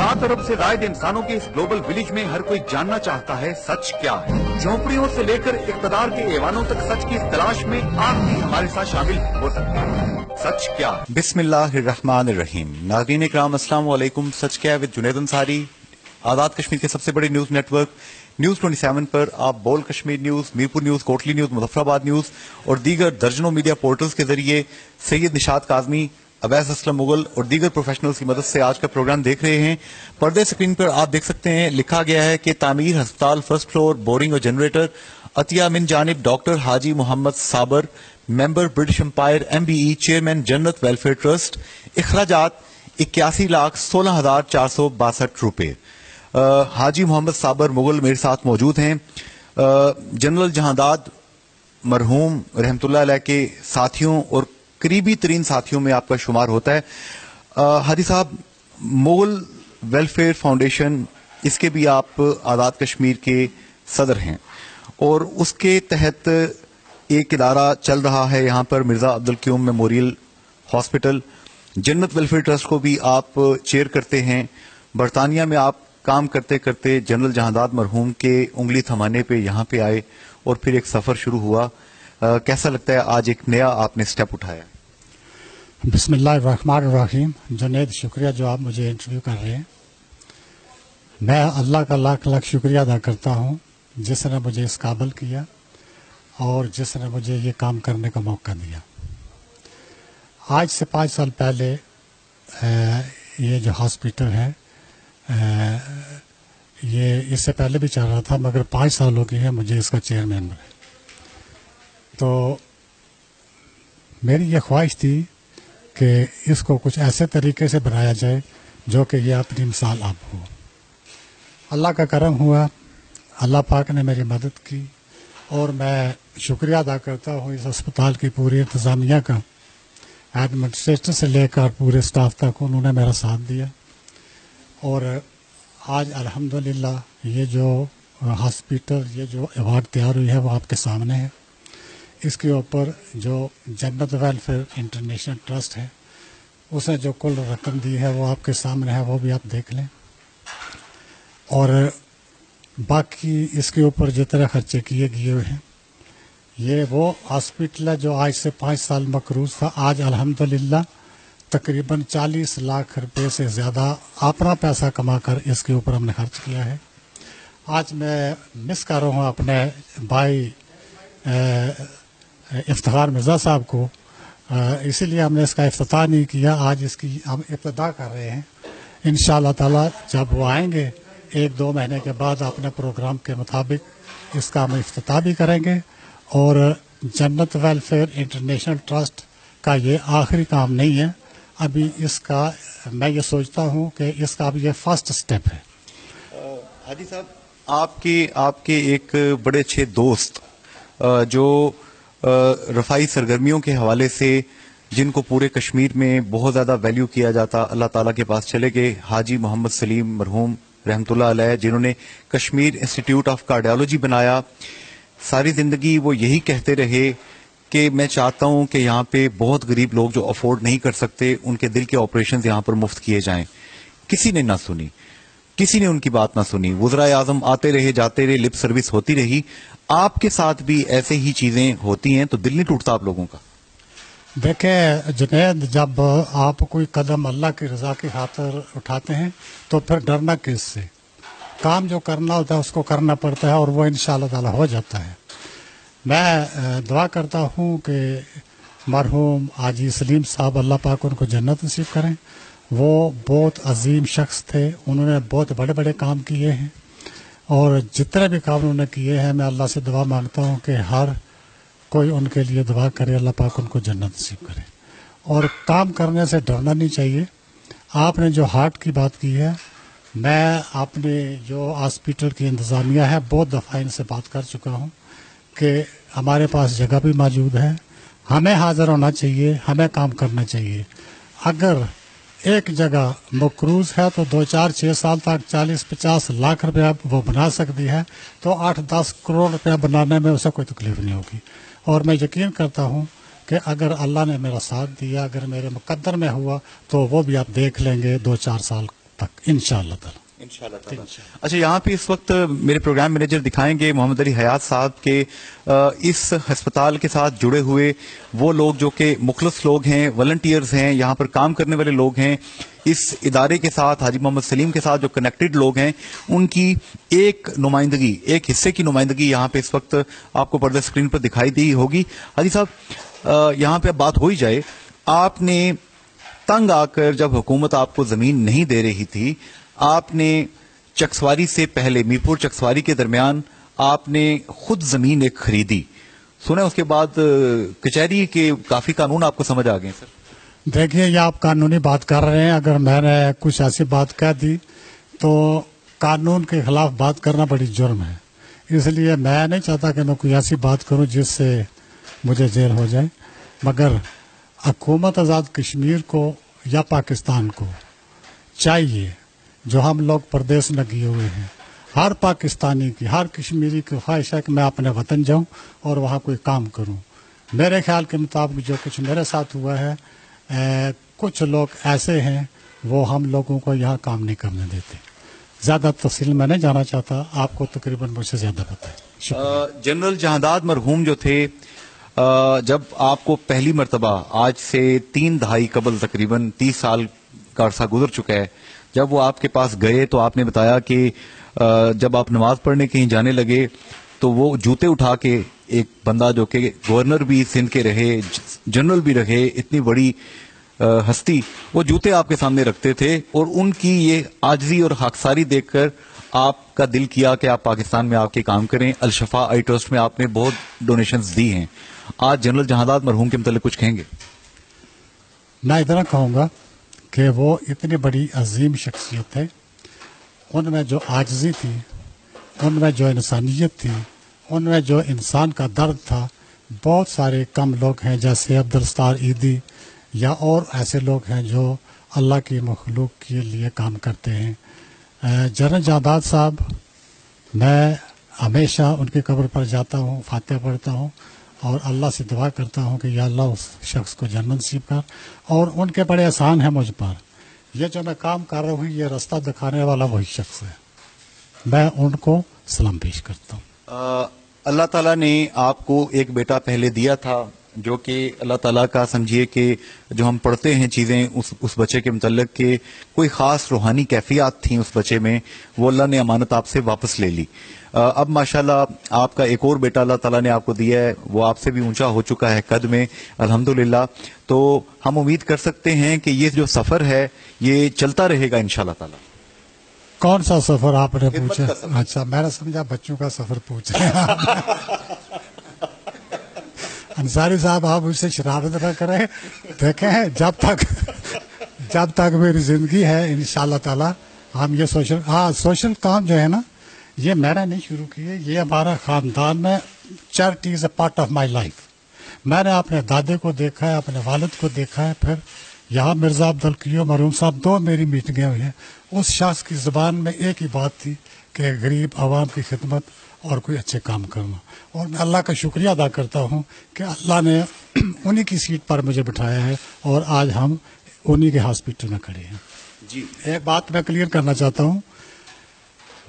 7 अरब से जायद इंसानों के इस ग्लोबल विलेज में हर कोई जानना चाहता है सच क्या है। झोंपड़ियों से लेकर इक़्तिदार के ऐवानों तक सच की इस तलाश में आप भी हमारे साथ शामिल हो सकते हैं। सच क्या है? बिस्मिल्लाहिर्रहमानिर्रहीम। नाज़रीन इकराम, अस्सलाम वालेकुम। सच क्या है विद जुनैद अंसारी, आज़ाद कश्मीर के सबसे बड़े न्यूज़ नेटवर्क न्यूज़ 27 पर आप बोल Kashmir news, Mirpur news, Kotli news, Muzaffarabad news और दीगर दर्जनों मीडिया पोर्टल्स के जरिए सैयद निशात काज़मी, अवैस असलम मुगल और दीगर प्रोफेशनल्स की मदद से आज का प्रोग्राम देख रहे हैं। पर्दे स्क्रीन पर आप देख सकते हैं, लिखा गया है कि तामीर हस्पताल फर्स्ट फ्लोर, बोरिंग और जनरेटर, अतिया मिन जानिब doctor Haji Mohammad Sabar, member British Empire MBE, chairman Jannat welfare trust, इखराजात 81,16,462 रुपये। हाजी मोहम्मद साबर मुगल मेरे साथ मौजूद हैं। जनरल जहांदाद मरहूम रहमतुल्लाह अलैह के साथियों और करीबी तरीन साथियों में आपका शुमार होता है। हाजी साहब, मुगल वेलफेयर फाउंडेशन, इसके भी आप आज़ाद कश्मीर के सदर हैं और उसके तहत एक इदारा चल रहा है यहाँ पर, मिर्ज़ा अब्दुल क्यूम मेमोरियल हॉस्पिटल। जन्नत वेलफेयर ट्रस्ट को भी आप चेयर करते हैं। बरतानिया में आप काम करते करते जनरल जहांदाद मरहूम के उंगली थमाने पे यहाँ पे आए और फिर एक सफ़र शुरू हुआ। कैसा लगता है आज एक नया आपने स्टेप उठाया? बिस्मिल्लाहिर्रहमानिर्रहीम। जुनैद, शुक्रिया जो आप मुझे इंटरव्यू कर रहे हैं। मैं अल्लाह का लाख लाख शुक्रिया अदा करता हूँ जिसने मुझे इस काबिल किया और जिसने मुझे ये काम करने का मौका दिया। आज से 5 साल पहले ये जो हॉस्पिटल है ये इससे पहले भी चल रहा था, मगर 5 साल हो गए हैं मुझे इसका चेयरमैन बने। तो मेरी ये ख्वाहिश थी कि इसको कुछ ऐसे तरीके से बनाया जाए जो कि ये अपनी मिसाल आप हो। अल्लाह का करम हुआ, अल्लाह पाक ने मेरी मदद की और मैं शुक्रिया अदा करता हूँ इस अस्पताल की पूरी इंतज़ामिया का, एडमिनिस्ट्रेटर से लेकर पूरे स्टाफ तक उन्होंने मेरा साथ दिया। और आज अल्हम्दुलिल्लाह ये जो हॉस्पिटल, ये जो अवार्ड तैयार हुई है वो आपके सामने है। इसके ऊपर जो जन्नत वेलफेयर इंटरनेशनल ट्रस्ट है उसने जो कुल रकम दी है वो आपके सामने है, वो भी आप देख लें। और बाकी इसके ऊपर जितने खर्चे किए गए हुए हैं, ये वो हॉस्पिटल है जो आज से 5 साल मकरूज था। आज अल्हम्दुलिल्लाह तकरीबन 40 लाख रुपए से ज़्यादा अपना पैसा कमा कर इसके ऊपर हमने खर्च किया है। आज मैं मिस कर रहा हूँ अपने भाई इफ्तिखार मिर्ज़ा साहब को, इसीलिए हमने इसका इफ्तिताह नहीं किया। आज इसकी हम इब्तिदा कर रहे हैं। इंशाअल्लाह ताला जब वो आएंगे 1-2 महीने के बाद अपने प्रोग्राम के मुताबिक इसका हम इफ्तिताह भी करेंगे। और जन्नत वेलफेयर इंटरनेशनल ट्रस्ट का ये आखिरी काम नहीं है, अभी इसका मैं ये सोचता हूँ कि इसका अभी ये फर्स्ट स्टेप है। हाजी साहब, आपके एक बड़े अच्छे दोस्त जो रफ़ाई सरगर्मियों के हवाले से जिनको पूरे कश्मीर में बहुत ज़्यादा वैल्यू किया जाता, अल्लाह ताला के पास चले गए, हाजी मोहम्मद सलीम मरहूम रहमतुल्लाह अलैह, जिन्होंने कश्मीर इंस्टीट्यूट ऑफ कार्डियोलॉजी बनाया। सारी ज़िंदगी वो यही कहते रहे कि मैं चाहता हूं कि यहाँ पे बहुत गरीब लोग जो अफोर्ड नहीं कर सकते उनके दिल के ऑपरेशन यहाँ पर मुफ्त किए जाएं। किसी ने ना सुनी, किसी ने उनकी बात ना सुनी। वज़राए आज़म आते रहे, जाते रहे, लिप सर्विस होती रही। आपके साथ भी ऐसे ही चीजें होती हैं तो दिल नहीं टूटता आप लोगों का? देखें जुनैद, जब आप कोई कदम अल्लाह की रज़ा की खातिर उठाते हैं तो फिर डरना किससे? काम जो करना होता है उसको करना पड़ता है और वो इंशाअल्लाह ताला हो जाता है। मैं दुआ करता हूँ कि मरहूम हाजी सलीम साहब, अल्लाह पाक उनको जन्नत नसीब करें। वो बहुत अजीम शख्स थे, उन्होंने बहुत बड़े बड़े काम किए हैं और जितने भी काम उन्होंने किए हैं मैं अल्लाह से दुआ मांगता हूँ कि हर कोई उनके लिए दुआ करे, अल्लाह पाक उनको जन्नत नसीब करे। और काम करने से डरना नहीं चाहिए। आपने जो हार्ट की बात की है, मैं अपने जो हॉस्पिटल की इंतज़ामिया है बहुत दफ़ा इनसे बात कर चुका हूँ कि हमारे पास जगह भी मौजूद है, हमें हाज़िर होना चाहिए, हमें काम करना चाहिए। अगर एक जगह मकरूज है तो 2-4-6 साल तक 40-50 लाख रुपया वो बना सकती है, तो 8-10 करोड़ रुपया बनाने में उसे कोई तकलीफ नहीं होगी। और मैं यकीन करता हूँ कि अगर अल्लाह ने मेरा साथ दिया, अगर मेरे मुकद्दर में हुआ तो वो भी आप देख लेंगे 2-4 साल तक इंशाअल्लाह ताला। अच्छा, यहाँ पे इस वक्त मेरे प्रोग्राम मैनेजर दिखाएंगे मोहम्मद अली हयात साहब के इस अस्पताल के साथ जुड़े हुए वो लोग जो कि मुखलस लोग हैं, वॉलंटियर्स हैं, यहाँ पर काम करने वाले लोग हैं, इस इदारे के साथ हाजी मोहम्मद सलीम के साथ जो कनेक्टेड लोग हैं, उनकी एक नुमाइंदगी, एक हिस्से की नुमाइंदगी यहाँ पे इस वक्त आपको पर्दे स्क्रीन पर दिखाई दी होगी। हाजी साहब, यहाँ पे अब बात हो ही जाए, आपने तंग आकर जब हुकूमत आपको जमीन नहीं दे रही थी, आपने चकसवारी से पहले, मीरपुर चकसवारी के दरमियान आपने खुद जमीन एक खरीदी, सुना उसके बाद कचहरी के काफी कानून आपको समझ आ गए सर? देखिए, ये आप कानूनी बात कर रहे हैं, अगर मैंने कुछ ऐसी बात कह दी तो कानून के खिलाफ बात करना बड़ी जुर्म है, इसलिए मैं नहीं चाहता कि मैं कोई ऐसी बात करूं जिससे मुझे जेल हो जाए। मगर हुकूमत आज़ाद कश्मीर को या पाकिस्तान को चाहिए, जो हम लोग प्रदेश में किए हुए हैं, हर पाकिस्तानी की, हर कश्मीरी की ख्वाहिश है कि मैं अपने वतन जाऊं और वहां कोई काम करूं। मेरे ख्याल के मुताबिक जो कुछ मेरे साथ हुआ है, कुछ लोग ऐसे हैं वो हम लोगों को यहाँ काम नहीं करने देते। ज्यादा तफसील मैं नहीं जाना चाहता, आपको तकरीबन मुझसे ज्यादा पता है। जनरल जहांदाद मरहूम जो थे, जब आपको पहली मर्तबा आज से 3 दहाई कबल तकरीबन 30 साल का अरसा गुजर चुका है, जब वो आपके पास गए तो आपने बताया कि जब आप नमाज पढ़ने कहीं जाने लगे तो वो जूते उठा के, एक बंदा जो कि गवर्नर भी सिंध के रहे, जनरल भी रहे, इतनी बड़ी हस्ती, वो जूते आपके सामने रखते थे और उनकी ये आजजी और खाकसारी देखकर आपका दिल किया कि आप पाकिस्तान में आके काम करें। अल-शफा आई ट्रस्ट में आपने बहुत डोनेशंस दी हैं। आज जनरल जहांदाद मरहूम के मतलब कुछ कहेंगे? मैं इतना कहूँगा कि वो इतनी बड़ी अजीम शख्सियत है, उनमें जो आजजी थी, उनमें जो इंसानियत थी, उनमें जो इंसान का दर्द था, बहुत सारे कम लोग हैं जैसे अब्दुलस्तार ईदी या और ऐसे लोग हैं जो अल्लाह की मखलूक के लिए काम करते हैं। जनरल जहांदाद साहब, मैं हमेशा उनकी कब्र पर जाता हूँ, फातिहा पढ़ता हूँ और अल्लाह से दुआ करता हूँ कि या अल्लाह उस शख्स को जन्नत नसीब कर। और उनके बड़े एहसान है मुझ पर, ये जो मैं काम कर रहा हूँ, ये रास्ता दिखाने वाला वही शख्स है, मैं उनको सलाम पेश करता हूँ। अल्लाह ताला ने आपको एक बेटा पहले दिया था जो कि अल्लाह ताला का, समझिए कि जो हम पढ़ते हैं चीज़ें उस बच्चे के मुतल्लिक के कोई ख़ास रूहानी कैफियत थी उस बच्चे में, वो अल्लाह ने अमानत आपसे वापस ले ली। अब माशाल्लाह आपका एक और बेटा अल्लाह ताला ने आपको दिया है, वो आपसे भी ऊंचा हो चुका है कद में, अल्हम्दुलिल्लाह। तो हम उम्मीद कर सकते हैं कि ये जो सफ़र है ये चलता रहेगा इंशाअल्लाह ताला। कौन सा सफर आपने पूछा? अच्छा, मैंने समझा बच्चों का सफर पूछ रहे हैं। अंसारी साहब, आप मुझसे शरारत न करें। देखें, जब तक मेरी जिंदगी है इंशाअल्लाह ताला हम ये सोशल काम जो है ना, ये मैंने नहीं शुरू किए, ये हमारा खानदान में, charity is a part of my life. मैंने अपने दादे को देखा है, अपने वालिद को देखा है, फिर यहाँ मिर्जा अब्दुल क़य्यूम मरहूम साहब, 2 मेरी मीटिंगें हुई हैं। उस शख्स की ज़बान में एक ही बात थी कि गरीब आवाम की खिदमत और कोई अच्छे काम करना। और मैं अल्लाह का शुक्रिया अदा करता हूँ कि अल्लाह ने उन्हीं की सीट पर मुझे बिठाया है और आज हम उन्हीं के हॉस्पिटल में खड़े हैं। जी, एक बात मैं क्लियर करना चाहता हूँ,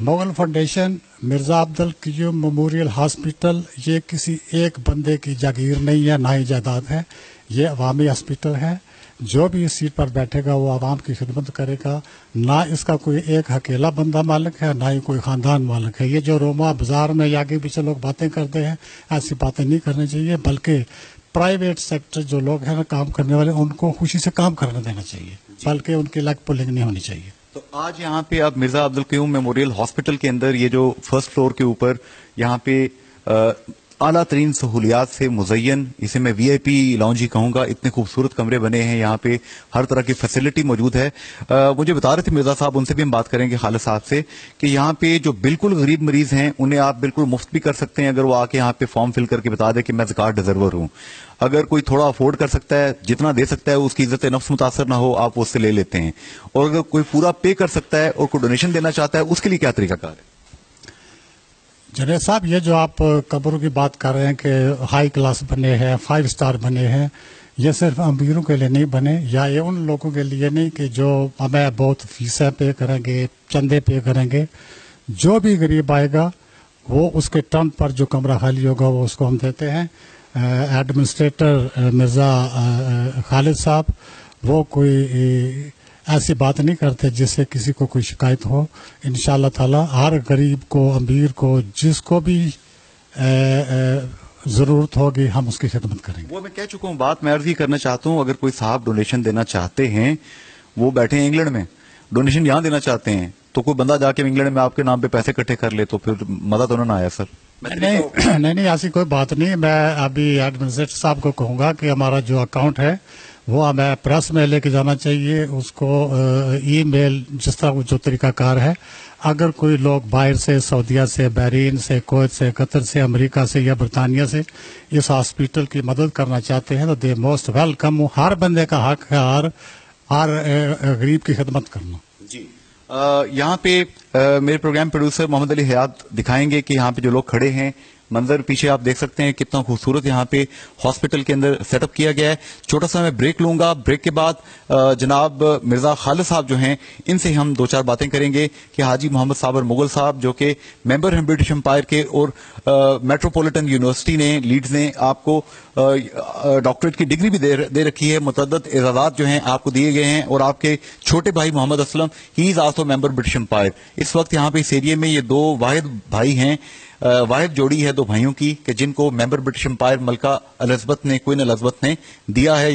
Mughal foundation, Mirza Abdul Qayyum memorial hospital, ये किसी एक बंदे की जागीर नहीं है, ना ही जायदाद है, ये अवामी हॉस्पिटल है। जो भी इस सीट पर बैठेगा वो आवाम की खिदमत करेगा, ना इसका कोई एक अकेला बंदा मालिक है, ना ही कोई खानदान मालिक है। ये जो रोमा बाजार में या आगे पीछे लोग बातें करते हैं, ऐसी बातें नहीं करनी चाहिए, बल्कि प्राइवेट सेक्टर जो लोग हैं ना काम करने वाले, उनको खुशी से काम करने देना चाहिए, बल्कि उनकी लेग पुलिंग नहीं होनी चाहिए। तो आज यहाँ पे अब मिर्जा अब्दुल क़य्यूम मेमोरियल हॉस्पिटल के अंदर ये जो फर्स्ट फ्लोर के ऊपर यहाँ पे आला तरीन सहूलियात से मुज़य्यन, इसे मैं VIP लॉन्ज ही कहूँगा, इतने खूबसूरत कमरे बने हैं, यहाँ पे हर तरह की फैसिलिटी मौजूद है। मुझे बता रहे थे मिर्जा साहब, उनसे भी हम बात करेंगे खालिद साहब से, कि यहाँ पे जो बिल्कुल गरीब मरीज हैं उन्हें आप बिल्कुल मुफ्त भी कर सकते हैं, अगर वो आके यहाँ पे फॉर्म फिल करके बता दे कि मैं ज़कात डिजर्वर हूँ। अगर कोई थोड़ा अफोर्ड कर सकता है, जितना दे सकता है, उसकी इज्जत नफ्स मुतासर ना हो, आप उससे ले लेते हैं। और अगर कोई पूरा पे कर सकता है और कोई डोनेशन देना चाहता है, उसके लिए क्या तरीकाकार है? जनेब साहब, ये जो आप कब्रों की बात कर रहे हैं कि हाई क्लास बने हैं, 5 स्टार बने हैं, ये सिर्फ अमीरों के लिए नहीं बने, या ये उन लोगों के लिए नहीं कि जो हमें बहुत फीसें पे करेंगे, चंदे पे करेंगे। जो भी गरीब आएगा वो उसके टर्न पर जो कमरा खाली होगा वो उसको हम देते हैं। एडमिनिस्ट्रेटर मिर्ज़ा खालिद साहब वो कोई ऐसी बात नहीं करते जिससे किसी को कोई शिकायत हो। इंशाअल्लाह ताला हर गरीब को, अमीर को, जिसको भी जरूरत होगी हम उसकी खिदमत करेंगे। वो मैं कह चुका हूँ, बात मैं अर्ज ही करना चाहता हूँ, अगर कोई साहब डोनेशन देना चाहते हैं, वो बैठे हैं इंग्लैंड में, डोनेशन यहाँ देना चाहते हैं, तो कोई बंदा जाके इंग्लैंड में आपके नाम पे पैसे इकट्ठे कर ले तो फिर मजा तो ना आया सर। नहीं, ऐसी कोई बात नहीं। मैं अभी एडमिनिस्ट्रेटर साहब को कहूंगा कि हमारा जो अकाउंट है वो हमें प्रेस में लेके जाना चाहिए, उसको ईमेल, जिस तरह जो तरीकाकार है। अगर कोई लोग बाहर से, सऊदीया से, बहरीन से, कुवैत से, कतर से, अमेरिका से या बरतानिया से इस हॉस्पिटल की मदद करना चाहते हैं तो दे मोस्ट वेलकम। हर बंदे का हक है हर गरीब की खिदमत करना। जी यहाँ पे मेरे प्रोग्राम प्रोड्यूसर मोहम्मद अली हयात दिखाएंगे कि यहाँ पे जो लोग खड़े हैं, मंजर पीछे आप देख सकते हैं कितना खूबसूरत यहाँ पे हॉस्पिटल के अंदर सेटअप किया गया है। छोटा सा मैं ब्रेक लूंगा, ब्रेक के बाद जनाब मिर्जा खालिद साहब जो हैं इनसे हम दो चार बातें करेंगे कि हाजी मोहम्मद साबर मुगल साहब जो कि मेंबर हैं ब्रिटिश एम्पायर के और मेट्रोपॉलिटन यूनिवर्सिटी ने, लीड्स ने आपको डॉक्टरेट की डिग्री भी दे रखी है, मुतअद्दिद एजाज़ात जो हैं आपको दिए गए हैं। और आपके छोटे भाई Mohammad Aslam, he is also member British Empire. इस वक्त यहाँ पे इस एरिया में ये दो वाहिद भाई हैं, वाहिद जोड़ी है दो भाइयों की कि जिनको मेंबर ब्रिटिश एम्पायर मलका एलिज़ाबेथ ने, क्वीन एलिज़ाबेथ ने दिया है।